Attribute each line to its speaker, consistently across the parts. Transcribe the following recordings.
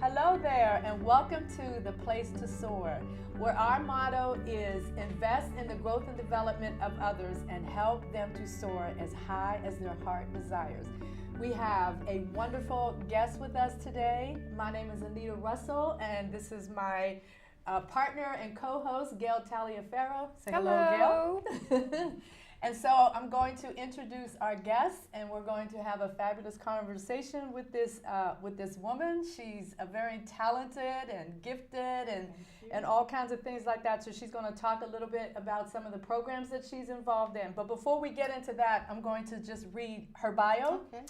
Speaker 1: Hello there, and welcome to The Place to SOAR, where our motto is invest in the growth and development of others and help them to soar as high as their heart desires. We have a wonderful guest with us today. My name is Anita Russell, and this is my partner and co-host, Gail Taliaferro. Say hello, Gail. And so I'm going to introduce our guest, and we're going to have a fabulous conversation with this woman. She's a very talented and gifted and all kinds of things like that. So she's going to talk a little bit about some of the programs that she's involved in. But before we get into that, I'm going to just read her bio. Okay.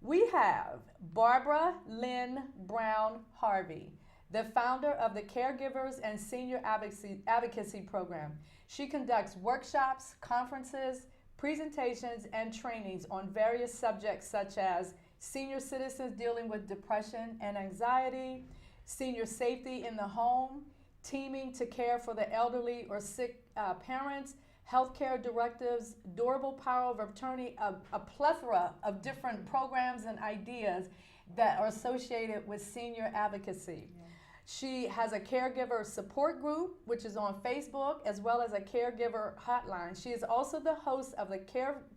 Speaker 1: We have Barbara Lynn Brown Harvey, the founder of the Caregivers and Senior Advocacy Program. She conducts workshops, conferences, presentations, and trainings on various subjects such as senior citizens dealing with depression and anxiety, senior safety in the home, teaming to care for the elderly or sick parents, healthcare directives, durable power of attorney, a plethora of different programs and ideas that are associated with senior advocacy. Yeah. She has a caregiver support group, which is on Facebook, as well as a caregiver hotline. She is also the host of the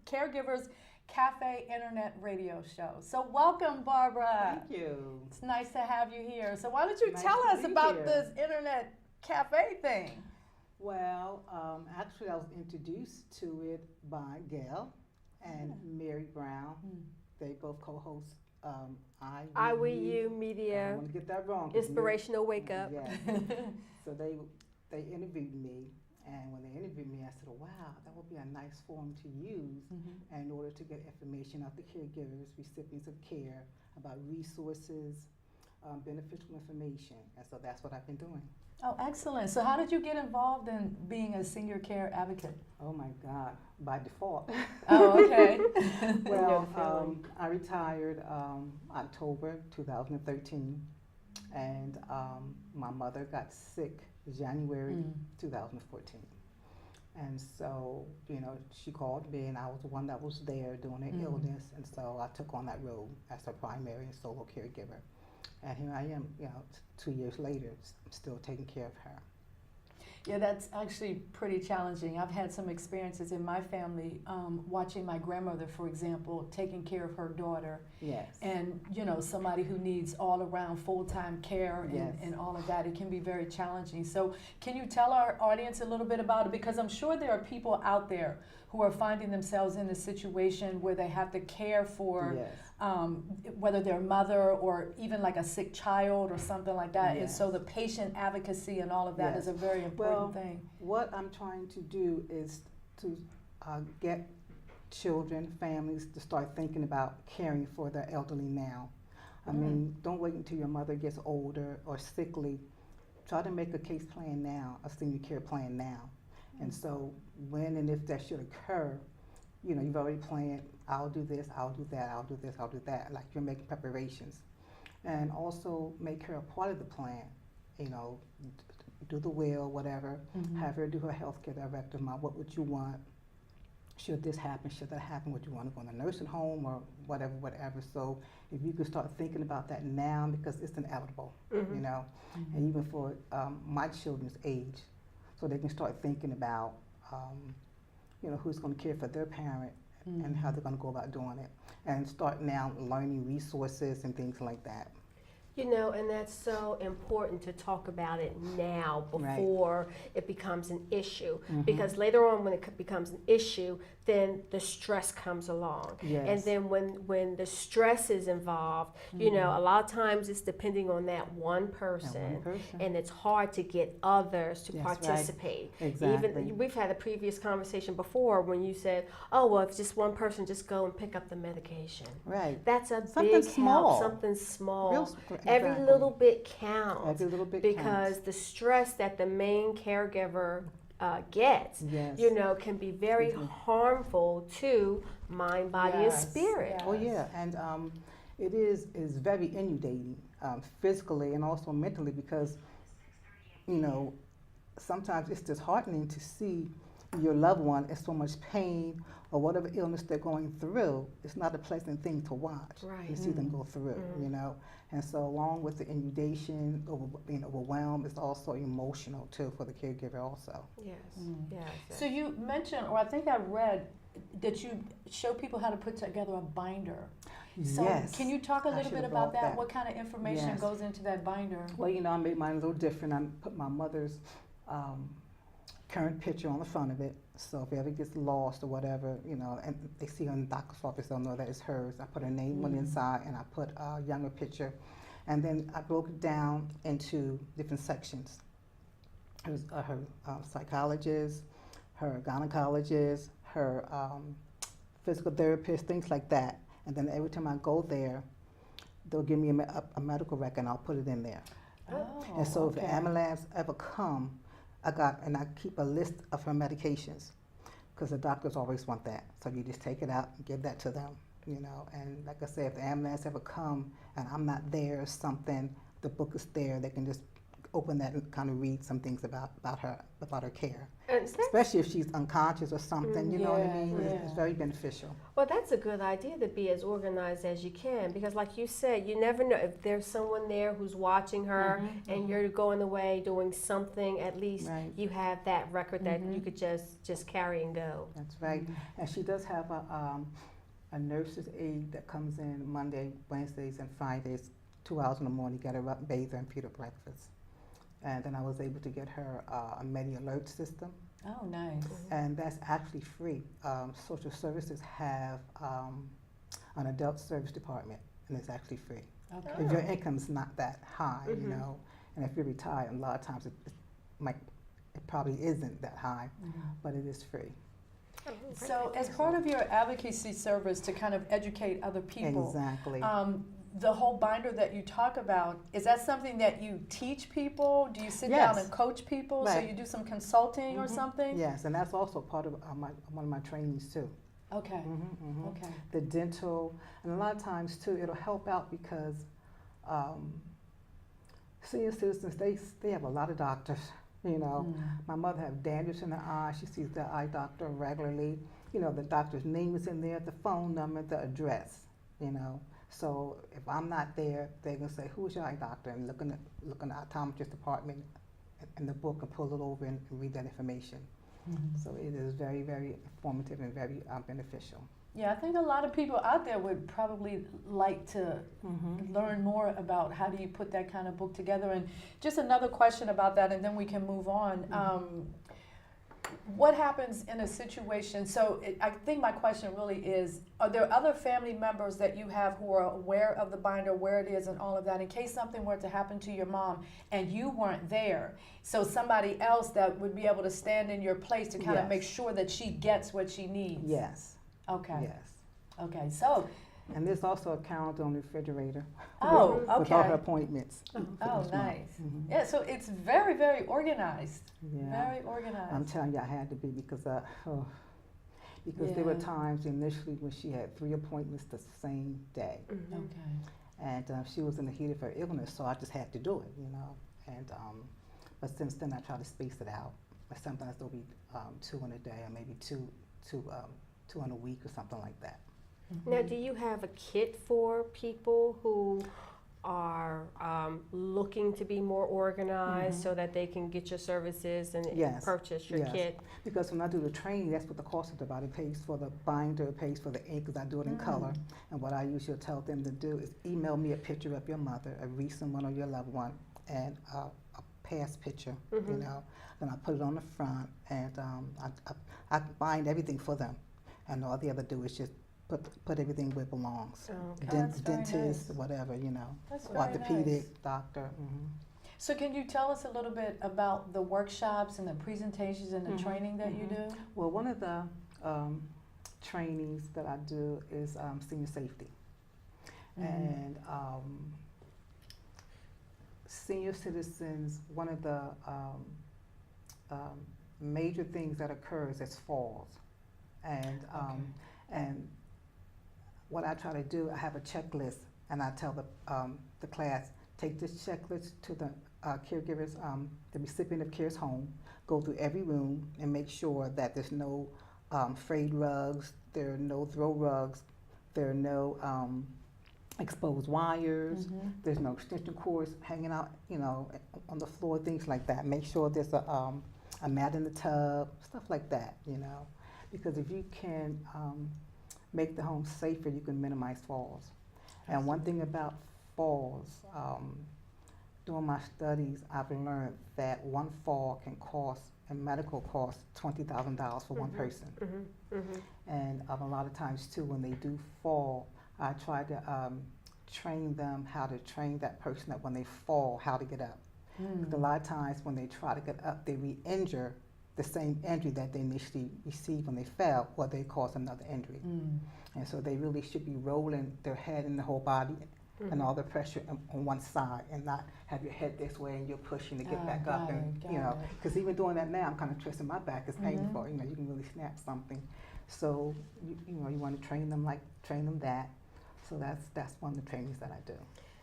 Speaker 1: Caregivers Cafe Internet Radio Show. So welcome, Barbara.
Speaker 2: Thank you.
Speaker 1: It's nice to have you here. So why don't you tell us about this Internet Cafe thing?
Speaker 2: Well, actually I was introduced to it by Gail and Mary Brown. They both co-host
Speaker 3: IWU Media.
Speaker 2: I don't want to get that wrong.
Speaker 3: Inspirational Wake Up.
Speaker 2: Yeah. So they interviewed me, and when they interviewed me, I said, wow, that would be a nice forum to use in order to get information out to caregivers, recipients of care, about resources, beneficial information. And so that's what I've been doing.
Speaker 1: Oh, excellent. So how did you get involved in being a senior care advocate?
Speaker 2: Oh my God, by default.
Speaker 1: Oh, okay.
Speaker 2: Well, I retired October 2013, and my mother got sick January 2014. And so, you know, she called me, and I was the one that was there during her illness, and so I took on that role as her primary and solo caregiver. And here I am, you know, 2 years later, still taking care of her.
Speaker 1: Yeah, that's actually pretty challenging. I've had some experiences in my family watching my grandmother, for example, taking care of her daughter.
Speaker 2: Yes.
Speaker 1: And, you know, somebody who needs all-around full-time care and all of that. It can be very challenging. So can you tell our audience a little bit about it? Because I'm sure there are people out there who are finding themselves in a situation where they have to care for whether their mother or even like a sick child or something like that. And so the patient advocacy and all of that is a very important thing.
Speaker 2: What I'm trying to do is to get children, families to start thinking about caring for their elderly now. I mean, don't wait until your mother gets older or sickly. Try to make a case plan now, a senior care plan now. And so when and if that should occur, you know, you've already planned, I'll do this, I'll do that, I'll do this, I'll do that, like you're making preparations. And also make her a part of the plan, you know, do the will, whatever, have her do her healthcare directive, what would you want? Should this happen, should that happen, would you want to go in a nursing home or whatever. So if you could start thinking about that now, because it's inevitable, you know, and even for my children's age, so they can start thinking about, you know, who's going to care for their parent and how they're going to go about doing it, and start now learning resources and things like that.
Speaker 3: You know, and that's so important to talk about it now before it becomes an issue. Because later on when it becomes an issue, then the stress comes along. And then when the stress is involved, you know, a lot of times it's depending on that one person. And it's hard to get others to participate.
Speaker 2: Exactly.
Speaker 3: Even we've had a previous conversation before when you said, oh, well, if just one person just go and pick up the medication. That's a big help, something small. Every little bit counts.
Speaker 2: Every little bit
Speaker 3: because the stress that the main caregiver gets, you know, can be very harmful to mind, body, and spirit.
Speaker 2: Oh yeah, and it is very inundating physically and also mentally, because, you know, sometimes it's disheartening to see your loved one is so much pain or whatever illness they're going through, it's not a pleasant thing to watch.
Speaker 3: Right.
Speaker 2: You see them go through, you know. And so along with the inundation, being overwhelmed, it's also emotional too for the caregiver also.
Speaker 3: Yes, yes.
Speaker 1: So you mentioned, or I think I read, that you show people how to put together a binder. So
Speaker 2: Yes.
Speaker 1: can you talk a
Speaker 2: I
Speaker 1: little
Speaker 2: should
Speaker 1: bit
Speaker 2: have
Speaker 1: about
Speaker 2: brought
Speaker 1: that?
Speaker 2: that.
Speaker 1: What kind of information
Speaker 2: Yes.
Speaker 1: goes into that binder?
Speaker 2: Well, you know, I made mine a little different. I put my mother's current picture on the front of it. So if it ever gets lost or whatever, you know, and they see her in the doctor's office, they'll know that it's hers. I put her name on the inside, and I put a younger picture. And then I broke it down into different sections. Her psychologist, her gynecologist, her physical therapist, things like that. And then every time I go there, they'll give me a medical record, and I'll put it in there.
Speaker 1: Oh,
Speaker 2: And so if
Speaker 1: okay.
Speaker 2: the ambulance ever come, I keep a list of her medications, because the doctors always want that. So you just take it out and give that to them, you know. And like I said, if the ambulance ever come and I'm not there or something, the book is there. They can just open that and kind of read some things about her care.
Speaker 3: And
Speaker 2: Especially if she's unconscious or something, you know what I mean?
Speaker 1: Yeah,
Speaker 2: It's
Speaker 1: yeah.
Speaker 2: very beneficial.
Speaker 3: well, that's a good idea to be as organized as you can, because like you said, you never know if there's someone there who's watching her and you're going away doing something, at least
Speaker 2: Right.
Speaker 3: you have that record that you could just carry and go.
Speaker 2: That's right. And she does have a nurse's aide that comes in Monday, Wednesdays, and Fridays, 2 hours in the morning, get her up, bathe her, and feed her breakfast. And then I was able to get her a Medi Alert system,
Speaker 1: Oh, nice.
Speaker 2: and that's actually free. Social services have an adult service department, and it's actually free.
Speaker 1: Okay.
Speaker 2: If your income's not that high, you know, and if you're retired, a lot of times it probably isn't that high, but it is free.
Speaker 1: So as part of your advocacy service to kind of educate other people,
Speaker 2: Exactly.
Speaker 1: the whole binder that you talk about, is that something that you teach people? Do you sit
Speaker 2: Yes.
Speaker 1: down and coach people? So
Speaker 2: Right.
Speaker 1: you do some consulting or something?
Speaker 2: Yes, and that's also part of one of my trainings too.
Speaker 1: Okay. Okay.
Speaker 2: The dental, and a lot of times too, it'll help out because senior citizens, they have a lot of doctors, you know. My mother had dandruff in her eye. She sees the eye doctor regularly. You know, the doctor's name is in there, the phone number, the address, you know. So if I'm not there, they're gonna say, "Who's your eye doctor?" And look in the optometrist department in the book and pull it over and read that information. So it is very, very informative and very beneficial.
Speaker 1: Yeah, I think a lot of people out there would probably like to learn more about how do you put that kind of book together. And just another question about that, and then we can move on. What happens in a situation? So I think my question really is, are there other family members that you have who are aware of the binder, where it is and all of that, in case something were to happen to your mom and you weren't there? So somebody else that would be able to stand in your place to kind of
Speaker 2: Yes.
Speaker 1: make sure that she gets what she needs?
Speaker 2: Yes.
Speaker 1: Okay.
Speaker 2: Yes.
Speaker 1: Okay. So,
Speaker 2: And there's also a calendar on the refrigerator
Speaker 1: oh,
Speaker 2: with all
Speaker 1: okay.
Speaker 2: her appointments. for
Speaker 1: Oh,
Speaker 2: this month.
Speaker 1: nice.
Speaker 2: Mhm.
Speaker 1: Yeah, so it's very, very organized.
Speaker 2: Yeah.
Speaker 1: Very organized.
Speaker 2: I'm telling you, I had to be because there were
Speaker 1: Yeah.
Speaker 2: times initially when she had 3 appointments the same day,
Speaker 1: Okay.
Speaker 2: and she was in the heat of her illness, so I just had to do it, you know. And but since then, I try to space it out. But sometimes there'll be 2 in a day, or maybe two in a week, or something like that.
Speaker 3: Now, do you have a kit for people who are looking to be more organized so that they can get your services and
Speaker 2: Yes.
Speaker 3: purchase your
Speaker 2: Yes.
Speaker 3: kit?
Speaker 2: Because when I do the training, that's what the cost is about. It pays for the binder, it pays for the ink, because I do it in color. And what I usually tell them to do is email me a picture of your mother, a recent one or your loved one, and a past picture, you know. Then I put it on the front, and I bind everything for them. And all they have to do is just put everything where it belongs.
Speaker 3: Okay.
Speaker 1: That's very
Speaker 2: Dentist,
Speaker 1: nice.
Speaker 2: whatever, you know.
Speaker 1: That's very
Speaker 2: Orthopedic,
Speaker 1: nice.
Speaker 2: doctor.
Speaker 1: So can you tell us a little bit about the workshops and the presentations and the training that you do?
Speaker 2: Well, one of the trainings that I do is senior safety. And senior citizens, one of the major things that occurs is falls. And what I try to do, I have a checklist, and I tell the class, take this checklist to the caregivers, the recipient of care's home, go through every room and make sure that there's no frayed rugs, there are no throw rugs, there are no exposed wires, there's no extension cords hanging out, on the floor, things like that. Make sure there's a mat in the tub, stuff like that, because if you can make the home safer, you can minimize falls. And one thing about falls, during my studies, I've learned that one fall can cost, and medical costs, $20,000 for one person. And a lot of times too, when they do fall, I try to train them how to train that person that when they fall, how to get up. Because a lot of times when they try to get up, they re-injure the same injury that they initially received when they fell, or they cause another injury. And so they really should be rolling their head and the whole body and all the pressure on one side, and not have your head this way and you're pushing to get back up. And because even doing that now, I'm kind of twisting my back. It's painful. You can really snap something. So you want to train them that. So that's one of the trainings that I do.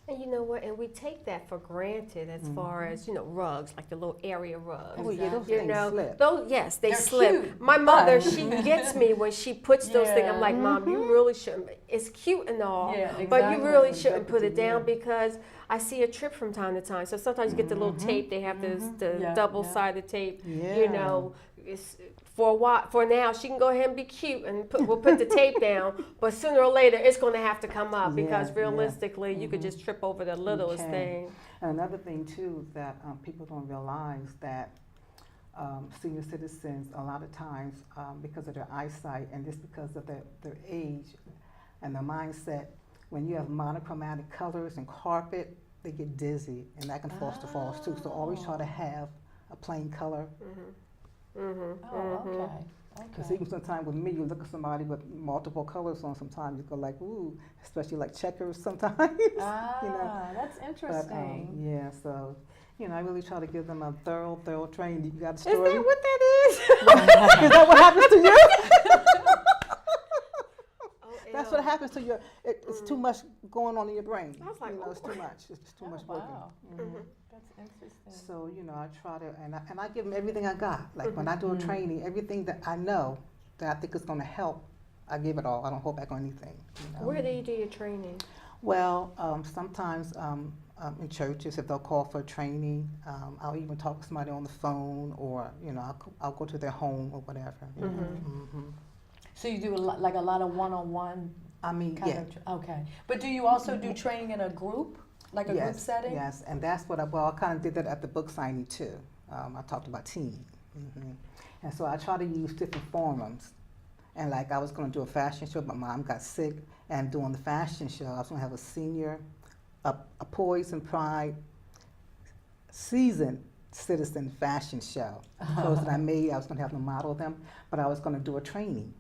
Speaker 3: And you know what? And we take that for granted as far as, rugs, like the little area rugs.
Speaker 2: Oh, yeah, those things slip.
Speaker 3: Yes, they
Speaker 1: They're
Speaker 3: slip.
Speaker 1: cute,
Speaker 3: My mother, she gets me when she puts those things. I'm like, Mom, you really shouldn't. It's cute and all, but you really shouldn't put it down, because I see a trip from time to time. So sometimes you get the little tape. They have the double-sided tape, It's, for a while, for now, she can go ahead and be cute and we'll put the tape down, but sooner or later it's going to have to come up, because realistically you could just trip over the littlest thing.
Speaker 2: And another thing too that people don't realize, that senior citizens a lot of times, because of their eyesight and just because of their age and their mindset, when you have monochromatic colors and carpet, they get dizzy, and that can foster falls too. So always try to have a plain color. Because even sometimes with me, you look at somebody with multiple colors on, sometimes you go like, ooh, especially like checkers sometimes.
Speaker 1: That's interesting.
Speaker 2: But, so, I really try to give them a thorough training. You got a story?
Speaker 3: Is that what that is?
Speaker 2: Is that what happens to you? That's what happens to you. It's too much going on in your brain.
Speaker 3: I was like,
Speaker 2: it's too much. It's just too much working.
Speaker 1: That's interesting.
Speaker 2: So, I try to, and I give them everything I got. Like when I do a training, everything that I know that I think is going to help, I give it all. I don't hold back on anything.
Speaker 3: Where do you do your training?
Speaker 2: Well, sometimes in churches, if they'll call for training, I'll even talk to somebody on the phone, or, I'll go to their home or whatever.
Speaker 1: So you do a lot of one-on-one? Okay. But do you also do training in a group? Like a group setting?
Speaker 2: Yes, and that's what I kind of did that at the book signing too. I talked about team. And so I try to use different forums. And like I was going to do a fashion show, but Mom got sick, and doing the fashion show, I was going to have a senior, a Poise and Pride seasoned citizen fashion show. Clothes that I made, I was going to have them model them, but I was going to do a training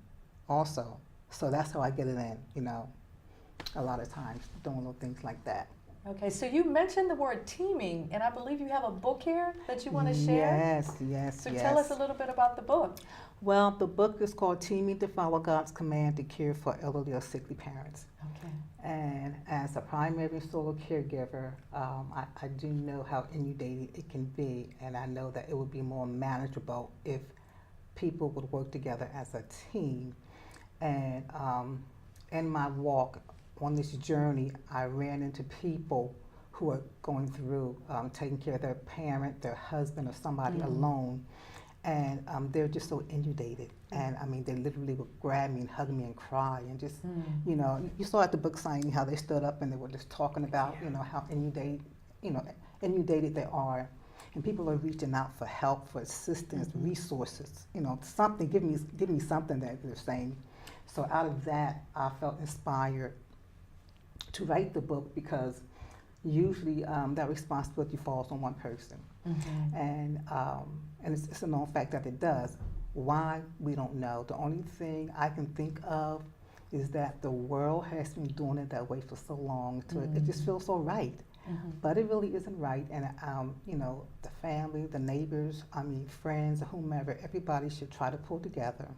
Speaker 2: also. So that's how I get it in, a lot of times, doing little things like that.
Speaker 1: Okay, so you mentioned the word teaming, and I believe you have a book here that you want to share?
Speaker 2: Yes.
Speaker 1: So tell us a little bit about the book.
Speaker 2: Well, the book is called Teaming to Follow God's Command to Care for Elderly or Sickly Parents.
Speaker 1: Okay.
Speaker 2: And as a primary solo caregiver, I do know how inundated it can be, and I know that it would be more manageable if people would work together as a team. And in my walk on this journey, I ran into people who are going through taking care of their parent, their husband, or somebody alone, and they're just so inundated. And I mean, they literally would grab me and hug me and cry, and just, you saw at the book signing how they stood up and they were just talking about, how inundated they are. And people are reaching out for help, for assistance, resources, something, give me something that they're saying. So out of that, I felt inspired to write the book, because usually that responsibility falls on one person. And it's a known fact that it does. Why? We don't know. The only thing I can think of is that the world has been doing it that way for so long. So it just feels so right. But it really isn't right. And, the family, the neighbors, friends, whomever, everybody should try to pull together,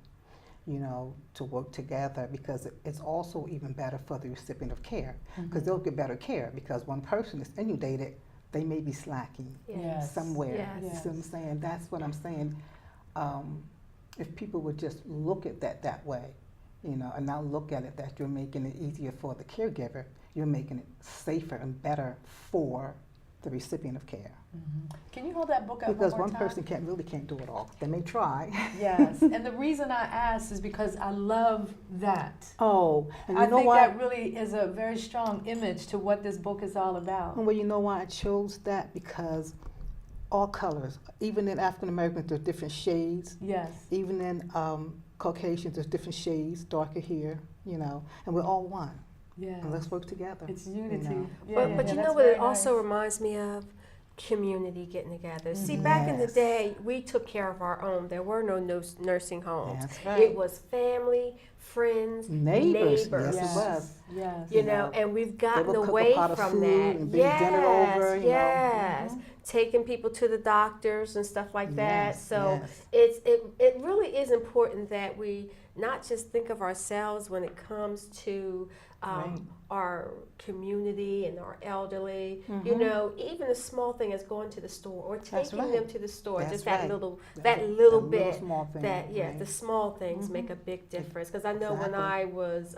Speaker 2: to work together, because it's also even better for the recipient of care, because they'll get better care, because one person is inundated, they may be slacking
Speaker 1: Yes.
Speaker 2: somewhere.
Speaker 3: Yes.
Speaker 2: You see what I'm saying? That's what I'm saying. If people would just look at that way, you know, and not look at it that you're making it easier for the caregiver, you're making it safer and better for the recipient of care.
Speaker 1: Mm-hmm. Can you hold that book up
Speaker 2: Because
Speaker 1: one more
Speaker 2: one
Speaker 1: time?
Speaker 2: person can't do it all. They may try.
Speaker 1: Yes, and the reason I asked is because I love that.
Speaker 2: Oh, and you
Speaker 1: I
Speaker 2: know
Speaker 1: think
Speaker 2: why?
Speaker 1: that really is a very strong image to what this book is all about.
Speaker 2: Well, you know why I chose that? Because all colors, even in African Americans, there's different shades.
Speaker 1: Yes.
Speaker 2: Even in Caucasians, there's different shades, darker hair, you know, and we're all one.
Speaker 1: Yeah.
Speaker 2: And let's work together.
Speaker 1: It's unity.
Speaker 2: You know.
Speaker 3: But you know
Speaker 1: that's
Speaker 3: what it
Speaker 1: very
Speaker 3: also
Speaker 1: nice.
Speaker 3: reminds me of? Community getting together. See,
Speaker 2: Mhm.
Speaker 3: back in the
Speaker 2: Yes.
Speaker 3: day, we took care of our own. There were no nursing homes.
Speaker 2: That's right.
Speaker 3: It was family, friends,
Speaker 2: Neighbors.
Speaker 3: neighbors.
Speaker 2: Yes, it was.
Speaker 1: Yes.
Speaker 3: You
Speaker 2: You
Speaker 3: know,
Speaker 2: know,
Speaker 3: and we've
Speaker 2: They
Speaker 3: gotten
Speaker 2: would cook
Speaker 3: away
Speaker 2: a pot of
Speaker 3: from
Speaker 2: food
Speaker 3: that.
Speaker 2: and bring dinner over, you
Speaker 3: yes.
Speaker 2: know.
Speaker 3: Taking people to the doctors and stuff like that.
Speaker 2: Yes,
Speaker 3: So
Speaker 2: yes.
Speaker 3: it really is important that we not just think of ourselves when it comes to
Speaker 2: Right.
Speaker 3: our community and our elderly. You
Speaker 2: Mhm.
Speaker 3: know, even a small thing as going to the store or taking
Speaker 2: right.
Speaker 3: them to the store.
Speaker 2: That's
Speaker 3: just that
Speaker 2: right.
Speaker 3: little
Speaker 2: That
Speaker 3: little
Speaker 2: the
Speaker 3: bit.
Speaker 2: small thing,
Speaker 3: That
Speaker 2: right.
Speaker 3: the small things
Speaker 2: Mhm.
Speaker 3: make a big difference. Because I know when
Speaker 2: Exactly.
Speaker 3: I was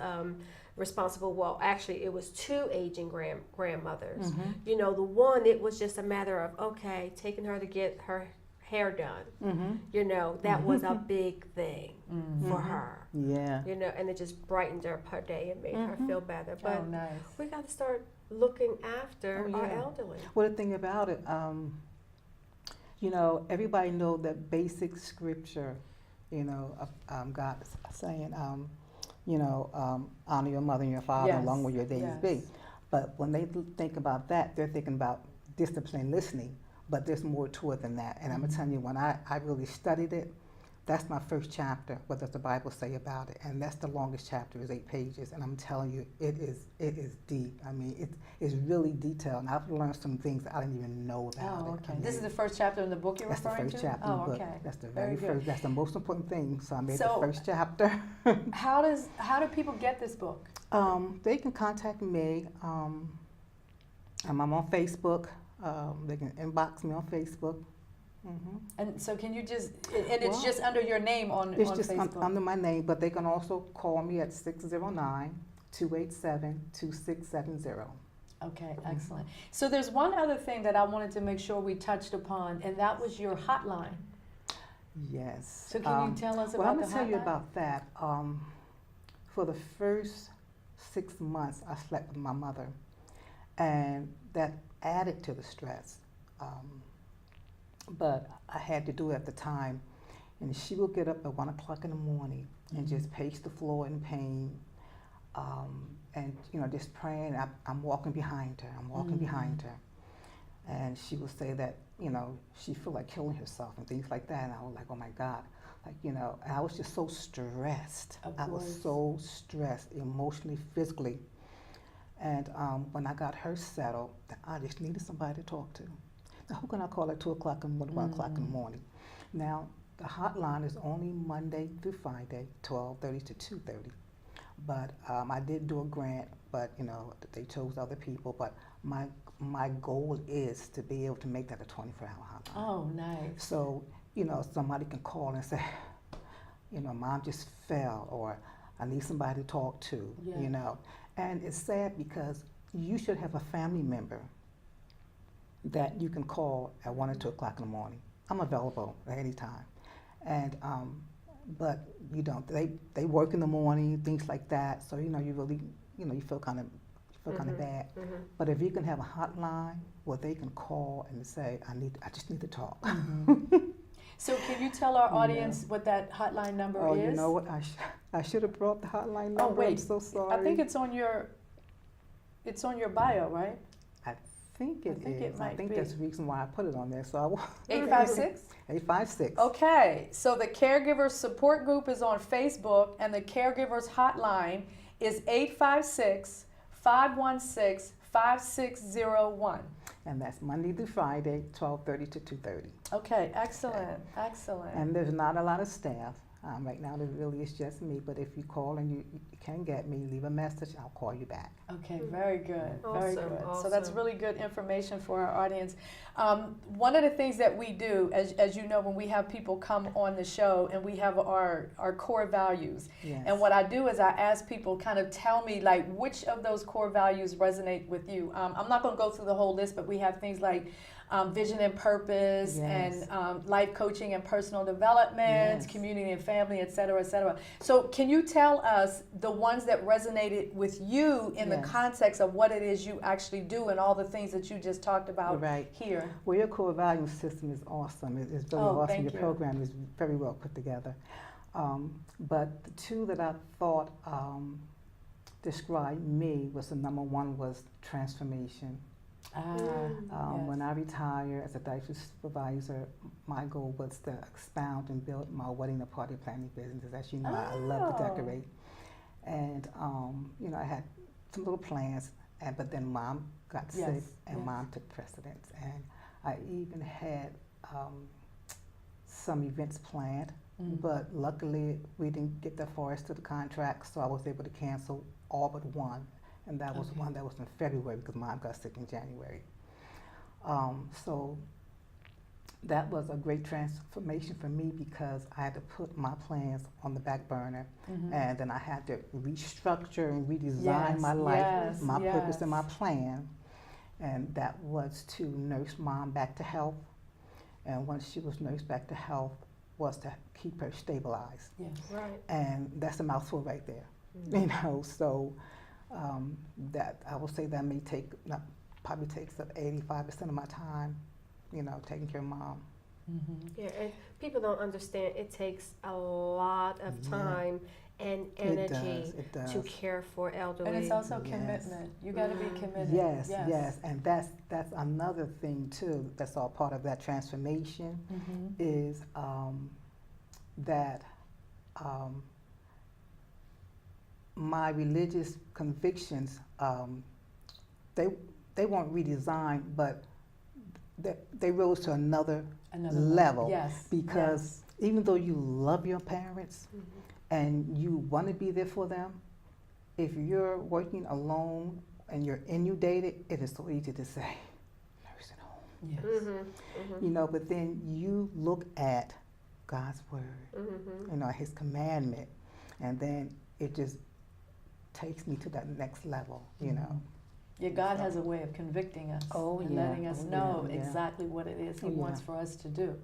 Speaker 3: responsible, well, actually, it was two aging grandmothers.
Speaker 2: Mhm.
Speaker 3: You know, the one, it was just a matter of, okay, taking her to get her hair done.
Speaker 2: Mhm.
Speaker 3: You know, that was a big thing for
Speaker 2: Mhm.
Speaker 3: her.
Speaker 2: Yeah.
Speaker 3: You know, and it just brightened up her day and made her
Speaker 2: Mhm.
Speaker 3: feel better. But
Speaker 1: Oh, nice.
Speaker 3: we got to start looking after
Speaker 2: Oh,
Speaker 3: our
Speaker 2: yeah.
Speaker 3: elderly.
Speaker 2: Well, the thing about it, you know, everybody know that basic scripture, you know, God is saying, you know, honor your mother and your father
Speaker 1: Yes,
Speaker 2: along with your days
Speaker 1: yes.
Speaker 2: be. But when they think about that, they're thinking about discipline and listening. But there's more to it than that. And I'm going to tell you, when I really studied it, that's my first chapter. What does the Bible say about it? And that's the longest chapter, is 8 pages. And I'm telling you, it is deep. I mean, it's really detailed. And I've learned some things that I didn't even know about
Speaker 1: Oh,
Speaker 2: it.
Speaker 1: okay.
Speaker 2: I mean,
Speaker 1: This is the first chapter in the book you're
Speaker 2: that's the
Speaker 1: referring
Speaker 2: first
Speaker 1: to?
Speaker 2: chapter in
Speaker 1: Oh,
Speaker 2: the book.
Speaker 1: okay.
Speaker 2: That's the
Speaker 1: Very
Speaker 2: very
Speaker 1: good.
Speaker 2: first. That's the most important thing. So I made
Speaker 1: So-
Speaker 2: the first chapter.
Speaker 1: How do people get this book?
Speaker 2: They can contact me. I'm on Facebook. They can inbox me on Facebook. Mm-hmm.
Speaker 1: And so can you just, and it's
Speaker 2: Well,
Speaker 1: just under your name on
Speaker 2: It's just
Speaker 1: Facebook?
Speaker 2: under my name, but they can also call me at 609-287-2670.
Speaker 1: Okay, excellent. So there's one other thing that I wanted to make sure we touched upon, and that was your hotline.
Speaker 2: Yes.
Speaker 1: So can you tell us
Speaker 2: Well,
Speaker 1: about
Speaker 2: I'm
Speaker 1: the
Speaker 2: going to tell you
Speaker 1: hotline?
Speaker 2: about that. For the first 6 months, I slept with my mother, and that added to the stress. But I had to do it at the time. And she would get up at 1 o'clock in the morning and just pace the floor in pain, and you know, just praying. I'm walking behind her. I'm walking behind her, and she would say that, you know, she feel like killing herself and things like that. And I was like, oh my God, like, you know. And I was just so stressed.
Speaker 1: Of
Speaker 2: I was
Speaker 1: course.
Speaker 2: so stressed, emotionally, physically. And when I got her settled, I just needed somebody to talk to. Now, who can I call at 2 o'clock and 1 o'clock in the morning? Now, the hotline is only Monday through Friday, 12:30 to 2:30. But I did do a grant, but you know, they chose other people. But my goal is to be able to make that a 24-hour hotline.
Speaker 1: Oh, nice.
Speaker 2: So, you know, somebody can call and say, you know, Mom just fell, or I need somebody to talk to,
Speaker 1: Yeah.
Speaker 2: you know. And it's sad because you should have a family member that you can call at 1 or 2 o'clock in the morning. I'm available at any time. And, but you don't, they work in the morning, things like that. So, you know, you really, you know, you feel kind of bad.
Speaker 3: Mm-hmm.
Speaker 2: But if you can have a hotline where they can call and say, I just need to talk.
Speaker 1: So can you tell our
Speaker 2: Yeah.
Speaker 1: audience what that hotline number
Speaker 2: Oh,
Speaker 1: is?
Speaker 2: you know what? I should have brought the hotline number.
Speaker 1: Oh, wait.
Speaker 2: I'm so sorry.
Speaker 1: I think it's on your bio, right?
Speaker 2: I think it
Speaker 1: think it
Speaker 2: is.
Speaker 1: might
Speaker 2: I think
Speaker 1: be.
Speaker 2: that's the reason why I put it on there. So I
Speaker 1: 856?
Speaker 2: 856.
Speaker 1: Okay, so the Caregivers Support Group is on Facebook, and the Caregivers Hotline is 856-516-5601.
Speaker 2: And that's Monday through Friday, 12:30 to 2:30.
Speaker 1: Okay, excellent, excellent.
Speaker 2: And there's not a lot of staff. Right now, it really is just me, but if you call and you can get me, leave a message, I'll call you back.
Speaker 1: Okay, very good, very
Speaker 3: Awesome,
Speaker 1: good.
Speaker 3: awesome.
Speaker 1: So that's really good information for our audience. One of the things that we do, as you know, when we have people come on the show and we have our core values,
Speaker 2: Yes.
Speaker 1: and what I do is I ask people kind of tell me like which of those core values resonate with you. I'm not going to go through the whole list, but we have things like vision and purpose,
Speaker 2: Yes.
Speaker 1: and life coaching and personal development,
Speaker 2: Yes.
Speaker 1: community and family, et cetera, et cetera. So can you tell us the ones that resonated with you in the
Speaker 2: Yes.
Speaker 1: context of what it is you actually do and all the things that you just talked about
Speaker 2: Right.
Speaker 1: here?
Speaker 2: Well, your core value system is awesome. It's really
Speaker 1: Oh,
Speaker 2: awesome.
Speaker 1: thank
Speaker 2: Your
Speaker 1: you.
Speaker 2: program is very well put together. But the two that I thought described me was the number one was transformation.
Speaker 1: Yes.
Speaker 2: When I retire as a dietary supervisor, my goal was to expound and build my wedding and party planning business. As you know, I love to
Speaker 1: Oh.
Speaker 2: decorate. And, I had some little plans, but then Mom got
Speaker 1: Yes,
Speaker 2: sick and
Speaker 1: yes.
Speaker 2: Mom took precedence. And I even had some events planned, but luckily we didn't get that far as to the contract, so I was able to cancel all but one. And that was
Speaker 1: Okay.
Speaker 2: one that was in February because Mom got sick in January. So that was a great transformation for me because I had to put my plans on the back burner, and then I had to restructure and redesign my life, my purpose and my plan. And that was to nurse Mom back to health. And once she was nursed back to health, was to keep her stabilized.
Speaker 1: Yes.
Speaker 3: Right.
Speaker 2: And that's a mouthful right there, so that I will say that may take, probably takes up 85% of my time, taking care of Mom.
Speaker 3: Yeah, and people don't understand it takes a lot of time and energy
Speaker 2: It does.
Speaker 3: to care for elderly.
Speaker 1: And it's also
Speaker 2: Yes.
Speaker 1: commitment. You got to be committed.
Speaker 2: Yes, and that's another thing too. That's all part of that transformation. Is that my religious convictions, they weren't redesigned, but they rose to another level.
Speaker 1: Yes.
Speaker 2: Because even though you love your parents and you want to be there for them, if you're working alone and you're inundated, it is so easy to say, nursing home.
Speaker 1: Yes.
Speaker 2: But then you look at God's word, His commandment, and then it just takes me to that next level,
Speaker 1: Yeah, God has a way of convicting us and letting us know exactly what it is He wants for us to do.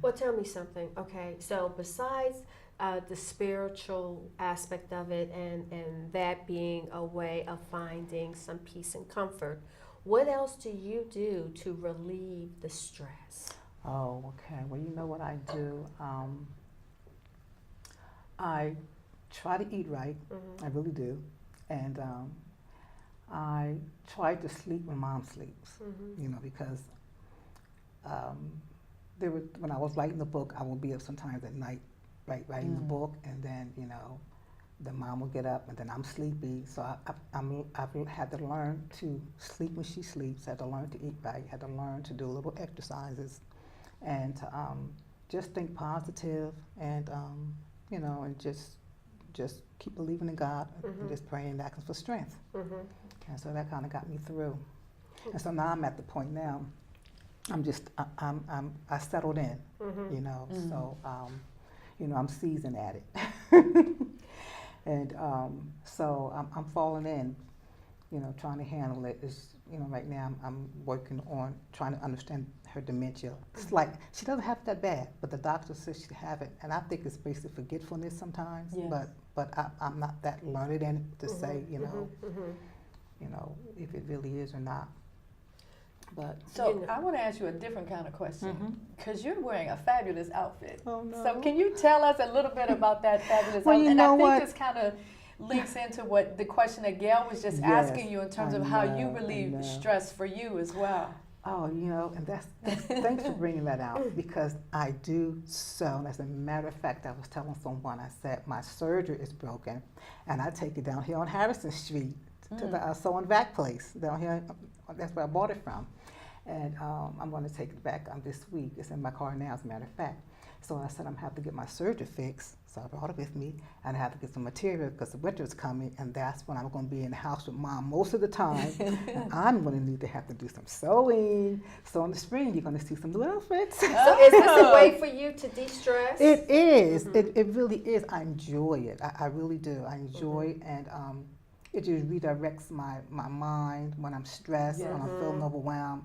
Speaker 3: Well, tell me something. Okay, so besides the spiritual aspect of it and that being a way of finding some peace and comfort, what else do you do to relieve the stress?
Speaker 2: Oh, okay. Well, you know what I do? I try to eat right. I really do. And I try to sleep when Mom sleeps, because when I was writing the book, I would be up sometimes at night, writing the book, and then, the Mom will get up, and then I'm sleepy. So I've had to learn to sleep when she sleeps, had to learn to eat right, had to learn to do little exercises, and to just think positive, and, and just keep believing in God, and just praying and asking for strength. And so that kind of got me through. And so now I'm at the point now, I settled in, so, I'm seasoned at it. And so I'm falling in, trying to handle it. Right now I'm working on trying to understand her dementia. It's like she doesn't have it that bad, but the doctor says she have it, and I think it's basically forgetfulness sometimes.
Speaker 1: Yes.
Speaker 2: But I'm not that learned in it to say, if it really is or not. But
Speaker 1: So I want to ask you a different kind of question, because you're wearing a fabulous outfit.
Speaker 2: Oh, no.
Speaker 1: So can you tell us a little bit about that fabulous
Speaker 2: Well,
Speaker 1: outfit?
Speaker 2: you
Speaker 1: And
Speaker 2: know
Speaker 1: I think
Speaker 2: what?
Speaker 1: this kind of links into what the question that Gail was just asking you in terms
Speaker 2: I
Speaker 1: of how
Speaker 2: know,
Speaker 1: you
Speaker 2: I
Speaker 1: relieve
Speaker 2: know.
Speaker 1: stress for you as well.
Speaker 2: Oh, and that's thanks for bringing that out, because I do sew. And as a matter of fact, I was telling someone, I said, my serger is broken, and I take it down here on Harrison Street to the sew and vac place down here. That's where I bought it from. And I'm going to take it back this week. It's in my car now, as a matter of fact. So I said, I'm going to have to get my surgery fixed. So I brought it with me, and I have to get some material because the winter is coming, and that's when I'm going to be in the house with Mom most of the time. And I'm going to need to have to do some sewing. So in the spring, you're going to see some new outfits.
Speaker 3: So is this a way for you to de-stress?
Speaker 2: It is. It really is. I enjoy it. I really do. I enjoy it, and it just redirects my mind when I'm stressed, when I'm feeling overwhelmed.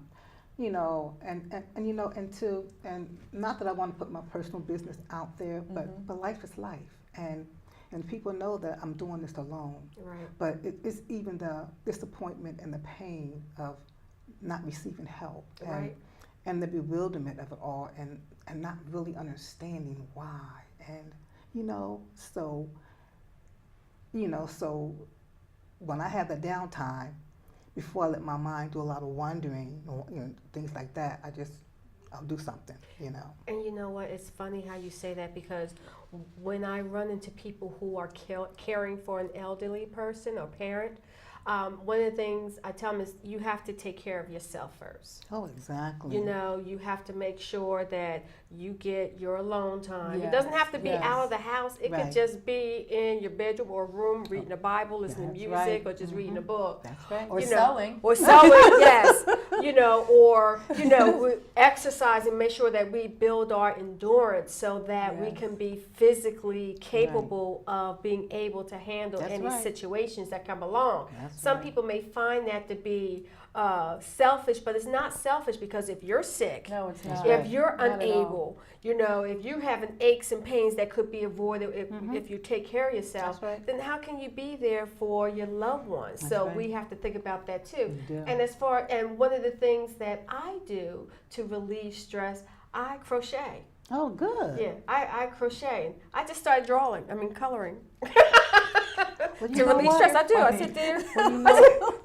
Speaker 2: You know, and not that I want to put my personal business out there, but life is life, and people know that I'm doing this alone.
Speaker 3: Right.
Speaker 2: But it's even the disappointment and the pain of not receiving help, and the bewilderment of it all, and not really understanding why, and so when I have the downtime, before I let my mind do a lot of wandering, or things like that, I'll do something,
Speaker 3: And you know what? It's funny how you say that, because when I run into people who are caring for an elderly person or parent, one of the things I tell them is you have to take care of yourself first.
Speaker 2: Oh, exactly.
Speaker 3: You have to make sure that you get your alone time. It doesn't have to be out of the house. It could just be in your bedroom or room, reading the Bible, listening to music, or just reading a book.
Speaker 2: That's right.
Speaker 1: Or sewing.
Speaker 3: Or sewing, yes. Or exercising, make sure that we build our endurance so that we can be physically capable of being able to handle any situations that come along. Some people may find that to be selfish, but it's not selfish, because if you're sick,
Speaker 1: no, it's not.
Speaker 3: If you're unable, if you're having aches and pains that could be avoided if you take care of yourself, then how can you be there for your loved ones? We have to think about that too. And one of the things that I do to relieve stress, I crochet.
Speaker 2: Oh, good.
Speaker 3: Yeah, I crochet. I just started coloring.
Speaker 2: Well,
Speaker 3: to relieve stress, I do. I sit there.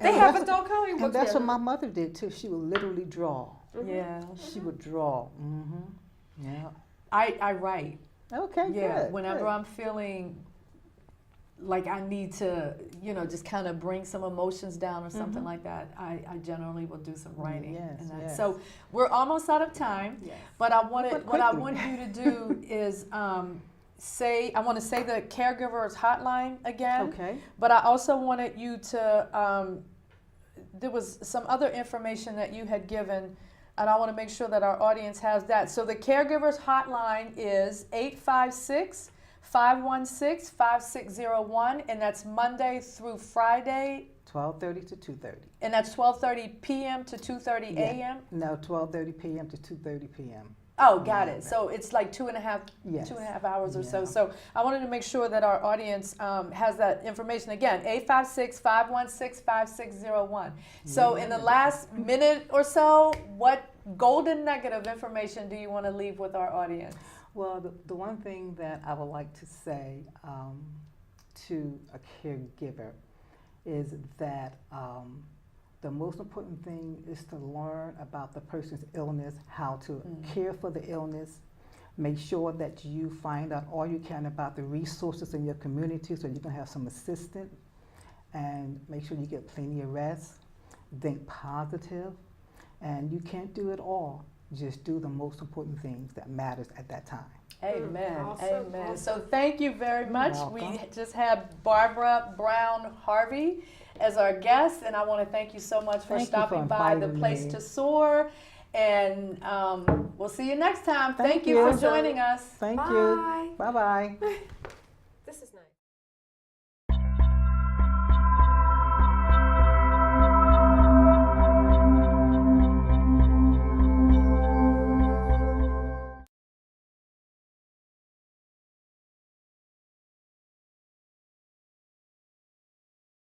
Speaker 3: They have adult coloring books.
Speaker 2: And that's what my mother did too. She would literally draw.
Speaker 1: Yeah.
Speaker 2: She would draw. Yeah.
Speaker 1: I write.
Speaker 2: Okay,
Speaker 1: yeah,
Speaker 2: good.
Speaker 1: Whenever I'm feeling like I need to, just kind of bring some emotions down or something like that, I generally will do some writing.
Speaker 2: Yes.
Speaker 1: So we're almost out of time, but what I want you to do is I want to say the Caregivers Hotline again.
Speaker 2: Okay.
Speaker 1: But I also wanted you to, there was some other information that you had given, and I want to make sure that our audience has that. So the Caregivers Hotline is 856-516-5601, and that's Monday through Friday.
Speaker 2: 12:30 to 2:30.
Speaker 1: And that's 12:30 p.m. to 2:30 a.m.?
Speaker 2: No, 12:30 p.m. to 2:30 p.m.
Speaker 1: Oh, got it. So it's like 2.5 hours or so. So I wanted to make sure that our audience has that information. Again, 856-516-5601. So in the last minute or so, what golden nugget of information do you want to leave with our audience?
Speaker 2: Well, the one thing that I would like to say to a caregiver is that the most important thing is to learn about the person's illness, how to care for the illness. Make sure that you find out all you can about the resources in your community so you can have some assistance. And make sure you get plenty of rest. Think positive. And you can't do it all. Just do the most important things that matters at that time.
Speaker 1: Amen.
Speaker 3: Awesome.
Speaker 1: Amen. So thank you very much.
Speaker 2: Welcome.
Speaker 1: We just had Barbara Brown Harvey as our guest, and I want to thank you so much for stopping by the Place to SOAR. And we'll see you next time. Thank you for joining us.
Speaker 2: Thank you. Bye-bye.